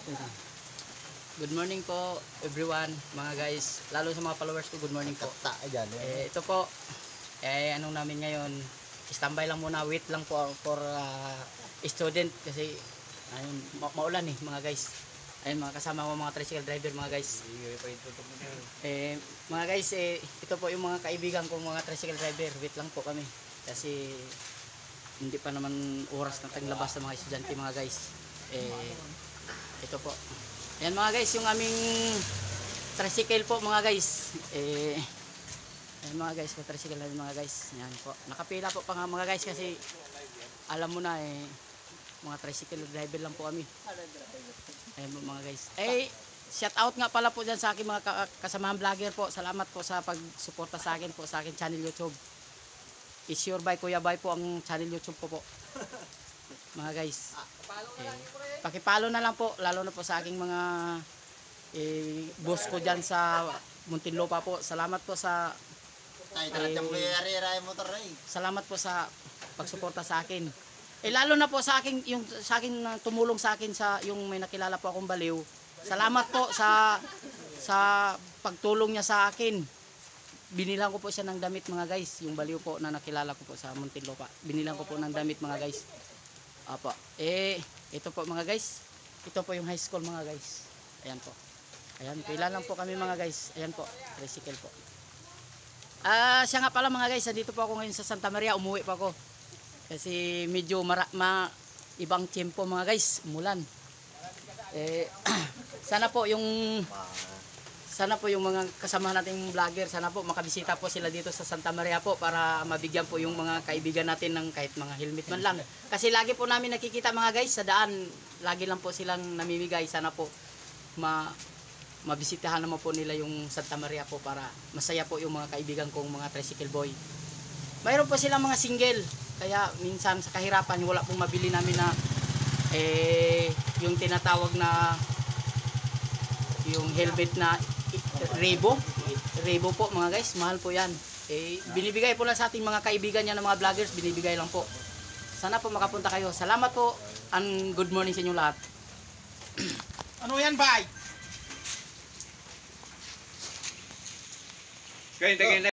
Good morning po everyone, mga guys. Lalo sa mga followers ko, good morning po. Ito po, anong namin ngayon, standby lang muna, wait lang po for student kasi ayun, maulan mga guys. Ayun, mga kasama ko mga tricycle driver mga guys. Mga guys, ito po yung mga kaibigan ko mga tricycle driver, wait lang po kami. Kasi hindi pa naman oras ng taglabas ng mga estudyante mga guys. Ito po. Ayan mga guys, yung aming tricycle po mga guys. Ayan mga guys, tricycle na mga guys. Ayan po. Nakapila po pa nga mga guys kasi alam mo na mga tricycle driver lang po kami. Ayan po mga guys. Shout out nga pala po dyan sa aking mga kasamahan vlogger po. Salamat po sa pagsuporta sa akin po sa aking channel YouTube. It's your by Kuya Bay po ang channel YouTube po. Mga guys. Pakipalo na lang po, lalo na po sa aking mga boss ko dyan sa Muntinlupa po. Salamat po sa salamat po sa pagsuporta sa akin. Lalo na po sa akin yung sa akin tumulong sa akin sa yung may nakilala po akong baliw. Salamat po sa pagtulong niya sa akin. Binilang ko po siya ng damit mga guys, yung baliw po na nakilala ko po sa Muntinlupa. Binilang ko po ng damit mga guys. Apo. Ito po mga guys. Ito po yung high school mga guys. Ayan po. Ayan, pila lang po kami mga guys. Ayan po, tricycle po. Siya nga pala mga guys, dito po ako ngayon sa Santa Maria. Umuwi pa ako. Kasi medyo ibang tiempo mga guys, umulan. Sana po yung mga kasama nating vlogger, sana po makabisita po sila dito sa Santa Maria po para mabigyan po yung mga kaibigan natin ng kahit mga helmet man lang. Kasi lagi po namin nakikita mga guys sa daan, lagi lang po silang namimigay. Sana po mabisitahan naman po nila yung Santa Maria po para masaya po yung mga kaibigan kong mga tricycle boy. Mayroon po silang mga single, kaya minsan sa kahirapan wala pong mabili namin na yung tinatawag na yung helmet na Rebo po mga guys, mahal po yan. Binibigay po lang sa ating mga kaibigan niya ng mga vloggers, binibigay lang po. Sana po makapunta kayo. Salamat po and good morning sa inyo lahat. Ano yan, bay?